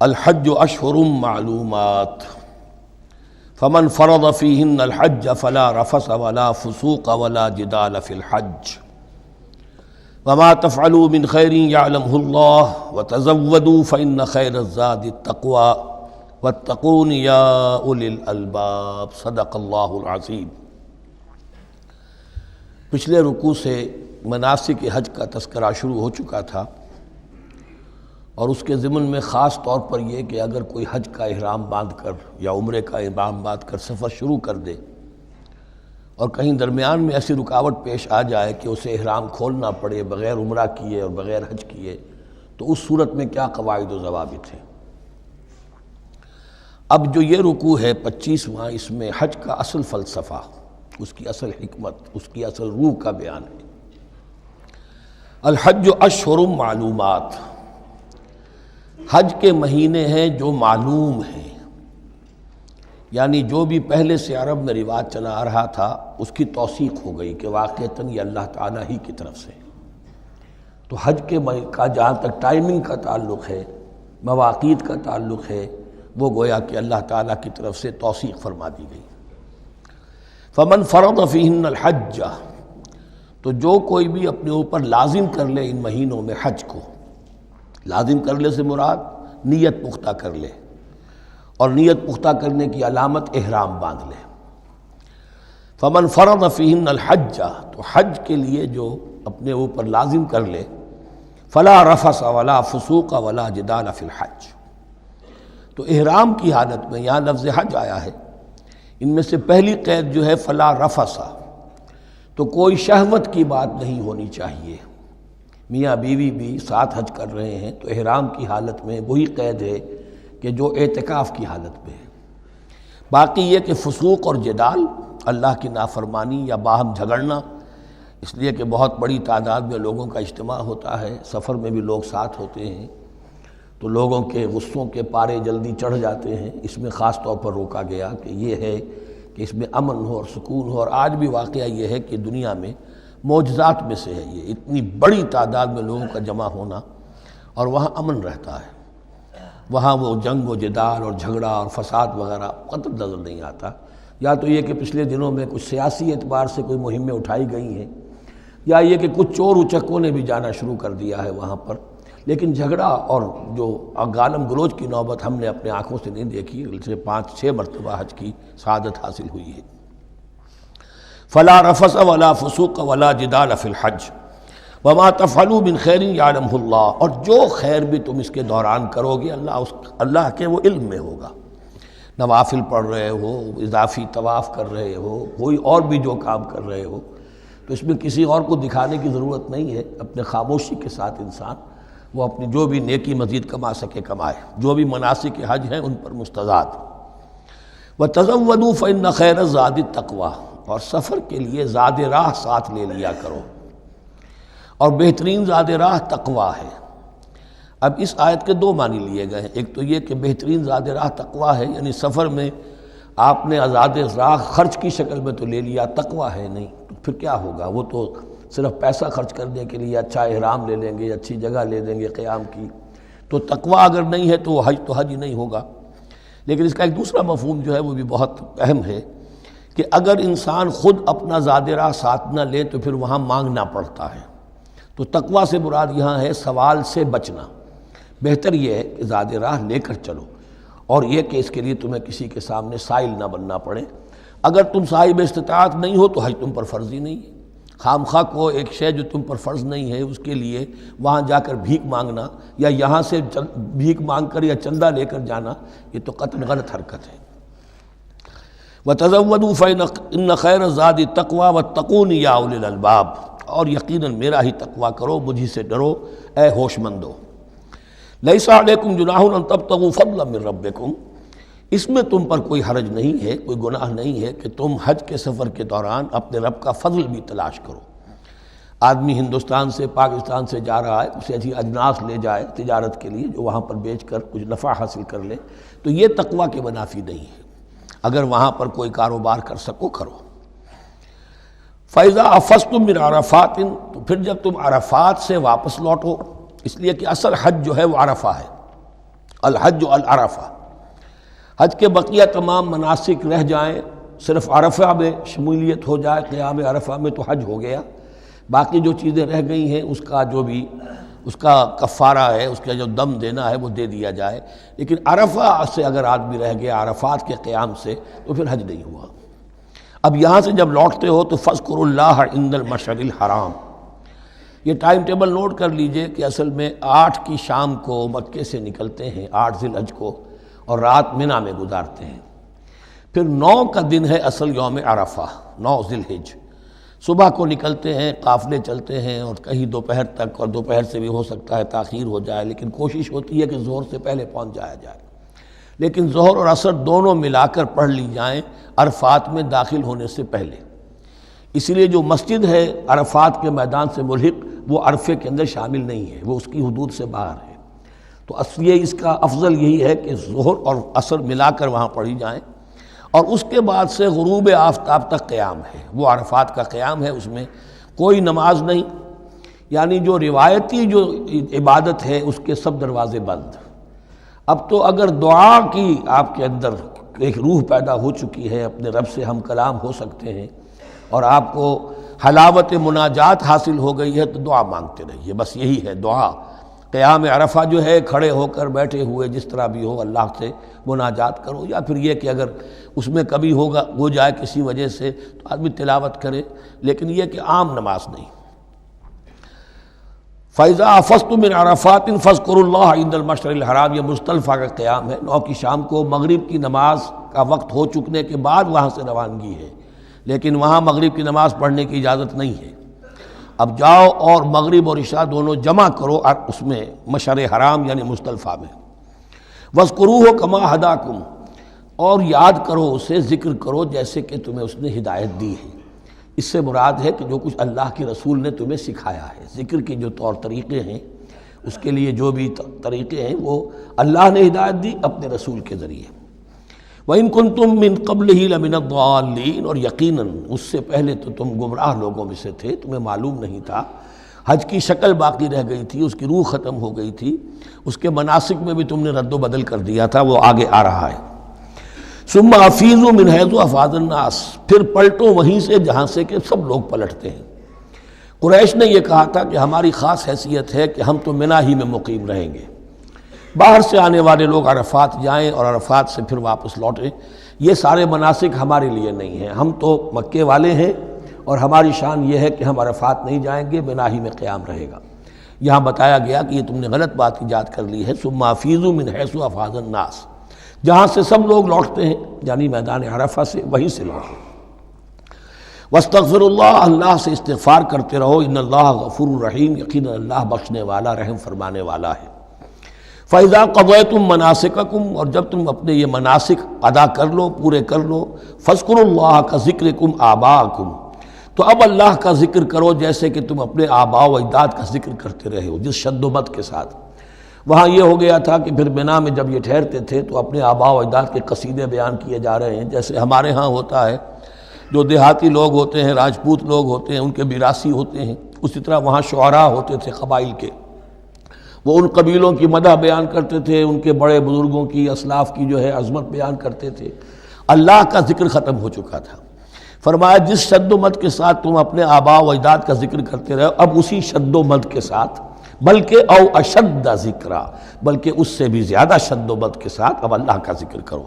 الحج اشہر معلومات فمن فرض فیہن الحج فلا رفث ولا فسوق ولا جدال فی الحج وما تفعلوا من خیر یعلمہ اللہ وتزودوا فإن خیر الزاد التقوی واتقون یا اولی الالباب صدق اللہ العظیم۔ پچھلے رکوع سے مناسک حج کا تذکرہ شروع ہو چکا تھا، اور اس کے ضمن میں خاص طور پر یہ کہ اگر کوئی حج کا احرام باندھ کر یا عمرے کا احرام باندھ کر سفر شروع کر دے اور کہیں درمیان میں ایسی رکاوٹ پیش آ جائے کہ اسے احرام کھولنا پڑے بغیر عمرہ کیے اور بغیر حج کیے، تو اس صورت میں کیا قواعد و ضوابط ہیں۔ اب جو یہ رکوع ہے 25واں، اس میں حج کا اصل فلسفہ، اس کی اصل حکمت، اس کی اصل روح کا بیان ہے۔ الحج اشہر معلومات، حج کے مہینے ہیں جو معلوم ہیں، یعنی جو بھی پہلے سے عرب میں رواج چلا آ رہا تھا اس کی توثیق ہو گئی کہ واقعتاً یہ اللہ تعالیٰ ہی کی طرف سے۔ تو حج کے کا جہاں تک ٹائمنگ کا تعلق ہے، مواقیت کا تعلق ہے، وہ گویا کہ اللہ تعالیٰ کی طرف سے توثیق فرما دی گئی۔ فمن فرض فیہن الحج، تو جو کوئی بھی اپنے اوپر لازم کر لے ان مہینوں میں حج کو، لازم کر لے سے مراد نیت پختہ کر لے، اور نیت پختہ کرنے کی علامت احرام باندھ لے۔ فمن فرض فیہن الحج، تو حج کے لیے جو اپنے اوپر لازم کر لے، فلا رفث ولا فسوق ولا جدال فی الحج، تو احرام کی حالت میں یہاں لفظ حج آیا ہے، ان میں سے پہلی قید جو ہے فلا رفث، تو کوئی شہوت کی بات نہیں ہونی چاہیے۔ میاں بیوی بھی ساتھ حج کر رہے ہیں تو احرام کی حالت میں وہی قید ہے کہ جو اعتکاف کی حالت میں ہے۔ باقی یہ کہ فسوق اور جدال، اللہ کی نافرمانی یا باہم جھگڑنا، اس لیے کہ بہت بڑی تعداد میں لوگوں کا اجتماع ہوتا ہے، سفر میں بھی لوگ ساتھ ہوتے ہیں، تو لوگوں کے غصوں کے پارے جلدی چڑھ جاتے ہیں، اس میں خاص طور پر روکا گیا کہ یہ ہے کہ اس میں امن ہو اور سکون ہو۔ اور آج بھی واقعہ یہ ہے کہ دنیا میں معجزات میں سے ہے یہ، اتنی بڑی تعداد میں لوگوں کا جمع ہونا، اور وہاں امن رہتا ہے، وہاں وہ جنگ و جدال اور جھگڑا اور فساد وغیرہ قطع نظر نہیں آتا۔ یا تو یہ کہ پچھلے دنوں میں کچھ سیاسی اعتبار سے کوئی مہمیں اٹھائی گئی ہیں، یا یہ کہ کچھ چور اچکوں نے بھی جانا شروع کر دیا ہے وہاں پر، لیکن جھگڑا اور جو گالم گلوچ کی نوبت ہم نے اپنے آنکھوں سے نہیں دیکھی، سے 5-6 مرتبہ حج کی سعادت حاصل ہوئی ہے۔ فلا رفث ولا فسوق ولا جدال فی الحج وما تفعلوا من خیر یعلمہ اللہ، اور جو خیر بھی تم اس کے دوران کرو گے اللہ کے وہ علم میں ہوگا۔ نوافل پڑھ رہے ہو، اضافی طواف کر رہے ہو، کوئی اور بھی جو کام کر رہے ہو، تو اس میں کسی اور کو دکھانے کی ضرورت نہیں ہے، اپنے خاموشی کے ساتھ انسان وہ اپنی جو بھی نیکی مزید کما سکے کمائے، جو بھی مناسک حج ہیں ان پر مستزاد۔ وَتَزَوَّدُوا فَإِنَّ خَيْرَ الزَّادِ التَّقْوَىٰ، اور سفر کے لیے زاد راہ ساتھ لے لیا کرو، اور بہترین زاد راہ تقویٰ ہے۔ اب اس آیت کے 2 معنی لیے گئے ہیں، ایک تو یہ کہ بہترین زاد راہ تقویٰ ہے، یعنی سفر میں آپ نے زاد راہ خرچ کی شکل میں تو لے لیا، تقویٰ ہے نہیں، تو پھر کیا ہوگا؟ وہ تو صرف پیسہ خرچ کرنے کے لیے اچھا احرام لے لیں گے، اچھی جگہ لے لیں گے قیام کی، تو تقویٰ اگر نہیں ہے تو وہ حج تو حج ہی نہیں ہوگا۔ لیکن اس کا ایک دوسرا مفہوم جو ہے وہ بھی بہت اہم ہے کہ اگر انسان خود اپنا زاد راہ ساتھ نہ لے تو پھر وہاں مانگنا پڑتا ہے، تو تقویٰ سے مراد یہاں ہے سوال سے بچنا۔ بہتر یہ ہے کہ زاد راہ لے کر چلو، اور یہ کہ اس کے لیے تمہیں کسی کے سامنے سائل نہ بننا پڑے۔ اگر تم صاحب استطاعت نہیں ہو تو حج تم پر فرض ہی نہیں ہے۔ خام خواہ کو ایک شے جو تم پر فرض نہیں ہے اس کے لیے وہاں جا کر بھیک مانگنا، یا یہاں سے بھیک مانگ کر یا چندہ لے کر جانا، یہ تو قطعاً غلط حرکت ہے۔ وَتَزَوَّدُوا فَإِنَّ خَيْرَ الزَّادِ التَّقْوَىٰ وَاتَّقُونِ یَا أُولِي الْأَلْبَابِ، اور یقیناً میرا ہی تقویٰ کرو، مجھ ہی سے ڈرو اے ہوش مندو۔ لَيْسَ عَلَيْكُمْ جُنَاحٌ أَن تَبْتَغُوا فَضْلًا مِّن رَّبِّكُمْ، اس میں تم پر کوئی حرج نہیں ہے، کوئی گناہ نہیں ہے کہ تم حج کے سفر کے دوران اپنے رب کا فضل بھی تلاش کرو۔ آدمی ہندوستان سے پاکستان سے جا رہا ہے، اسے ایسی اجناس لے جائے تجارت کے لیے جو وہاں پر بیچ کر کچھ نفع حاصل کر لے، تو یہ تقویٰ کے منافی نہیں ہے۔ اگر وہاں پر کوئی کاروبار کر سکو کرو۔ فَإِذَا أَفَضْتُم مِّنْ عَرَفَاتٍ، تو پھر جب تم عرفات سے واپس لوٹو، اس لیے کہ اصل حج جو ہے وہ عرفہ ہے، الحج العرفہ، حج کے بقیہ تمام مناسک رہ جائیں، صرف عرفہ میں شمولیت ہو جائے، قیام عرفہ میں تو حج ہو گیا، باقی جو چیزیں رہ گئی ہیں اس کا کفارہ ہے، اس کا جو دم دینا ہے وہ دے دیا جائے، لیکن عرفہ سے اگر آدمی رہ گیا عرفات کے قیام سے تو پھر حج نہیں ہوا۔ اب یہاں سے جب لوٹتے ہو تو فاذکروا اللہ عند المشعر الحرام، یہ ٹائم ٹیبل نوٹ کر لیجئے کہ اصل میں 8 کی شام کو مکے سے نکلتے ہیں 8 ذی الحج کو، اور رات منی میں گزارتے ہیں، پھر 9 کا دن ہے اصل یوم عرفہ، 9 ذی الحج، صبح کو نکلتے ہیں، قافلے چلتے ہیں اور کہیں دوپہر تک، اور دوپہر سے بھی ہو سکتا ہے تاخیر ہو جائے، لیکن کوشش ہوتی ہے کہ ظہر سے پہلے پہنچ جایا جائے، لیکن ظہر اور عصر دونوں ملا کر پڑھ لی جائیں عرفات میں داخل ہونے سے پہلے۔ اسی لیے جو مسجد ہے عرفات کے میدان سے ملحق وہ عرفے کے اندر شامل نہیں ہے، وہ اس کی حدود سے باہر ہے، تو اصل اس کا افضل یہی ہے کہ ظہر اور عصر ملا کر وہاں پڑھی جائیں، اور اس کے بعد سے غروب آفتاب تک قیام ہے، وہ عرفات کا قیام ہے، اس میں کوئی نماز نہیں، یعنی جو روایتی جو عبادت ہے اس کے سب دروازے بند۔ اب تو اگر دعا کی آپ کے اندر ایک روح پیدا ہو چکی ہے، اپنے رب سے ہم کلام ہو سکتے ہیں، اور آپ کو حلاوت مناجات حاصل ہو گئی ہے، تو دعا مانگتے رہیے، بس یہی ہے دعا۔ قیام عرفہ جو ہے کھڑے ہو کر بیٹھے ہوئے جس طرح بھی ہو اللہ سے مناجات کرو، یا پھر یہ کہ اگر اس میں کبھی ہو جائے کسی وجہ سے تو آدمی تلاوت کرے، لیکن یہ کہ عام نماز نہیں۔ فَإِذَا أَفَضْتُم مِّنْ عَرَفَاتٍ فاذكروا اللَّهَ عِندَ الْمَشْعَرِ الْحَرَامِ، یہ مزدلفہ کا قیام ہے، 9 کی شام کو مغرب کی نماز کا وقت ہو چکنے کے بعد وہاں سے روانگی ہے، لیکن وہاں مغرب کی نماز پڑھنے کی اجازت نہیں ہے۔ اب جاؤ اور مغرب اور عشاء دونوں جمع کرو اس میں مشعر حرام یعنی مزدلفہ میں، وَاذْكُرُوهُ كَمَا هَدَاكُمْ، اور یاد کرو اسے، ذکر کرو جیسے کہ تمہیں اس نے ہدایت دی ہے۔ اس سے مراد ہے کہ جو کچھ اللہ کے رسول نے تمہیں سکھایا ہے، ذکر کی جو طور طریقے ہیں، اس کے لیے جو بھی طریقے ہیں وہ اللہ نے ہدایت دی اپنے رسول کے ذریعے۔ وَإِن كُنتُم مِّن قَبْلِهِ لَمِنَ الضَّالِّينَ، اور یقیناً اس سے پہلے تو تم گمراہ لوگوں میں سے تھے، تمہیں معلوم نہیں تھا، حج کی شکل باقی رہ گئی تھی، اس کی روح ختم ہو گئی تھی، اس کے مناسک میں بھی تم نے رد و بدل کر دیا تھا، وہ آگے آ رہا ہے۔ ثُمَّ أَفِيضُوا مِنْ حَيْثُ أَفَاضَ النَّاسُ، پھر پلٹو وہیں سے جہاں سے کہ سب لوگ پلٹتے ہیں۔ قریش نے یہ کہا تھا کہ ہماری خاص حیثیت ہے کہ ہم تو منی ہی میں مقیم رہیں گے، باہر سے آنے والے لوگ عرفات جائیں اور عرفات سے پھر واپس لوٹیں، یہ سارے مناسک ہمارے لیے نہیں ہیں، ہم تو مکے والے ہیں اور ہماری شان یہ ہے کہ ہم عرفات نہیں جائیں گے، منی ہی میں قیام رہے گا۔ یہاں بتایا گیا کہ یہ تم نے غلط بات ایجاد کر لی ہے، ثم افیضوا من حیث افاض الناس، جہاں سے سب لوگ لوٹتے ہیں یعنی میدان عرفہ سے، وہیں سے لوٹیں۔ واستغفر اللہ، اللہ سے استغفار کرتے رہو، ان اللہ غفور الرحیم، یقینا اللہ بخشنے والا رحم فرمانے والا ہے۔ فَإِذَا قَضَيْتُم مَّنَاسِكَكُمْ، اور جب تم اپنے یہ مناسک ادا کر لو، پورے کر لو، فاذکروا اللہ کذکرکم آباءکم، تو اب اللہ کا ذکر کرو جیسے کہ تم اپنے آباء و اجداد کا ذکر کرتے رہے ہو، جس شد و مد کے ساتھ۔ وہاں یہ ہو گیا تھا کہ پھر منی میں جب یہ ٹھہرتے تھے تو اپنے آباء و اجداد کے قصیدے بیان کیے جا رہے ہیں، جیسے ہمارے ہاں ہوتا ہے، جو دیہاتی لوگ ہوتے ہیں، راجپوت لوگ ہوتے ہیں، ان کے میراثی ہوتے ہیں، اسی طرح وہاں شعراء ہوتے تھے قبائل کے، وہ ان قبیلوں کی مدح بیان کرتے تھے، ان کے بڑے بزرگوں کی، اسلاف کی جو ہے عظمت بیان کرتے تھے۔ اللہ کا ذکر ختم ہو چکا تھا، فرمایا جس شد و مد کے ساتھ تم اپنے آباء و اجداد کا ذکر کرتے رہے، اب اسی شد و مد کے ساتھ، بلکہ او اشد ذکرہ، بلکہ اس سے بھی زیادہ شد و مد کے ساتھ اب اللہ کا ذکر کرو۔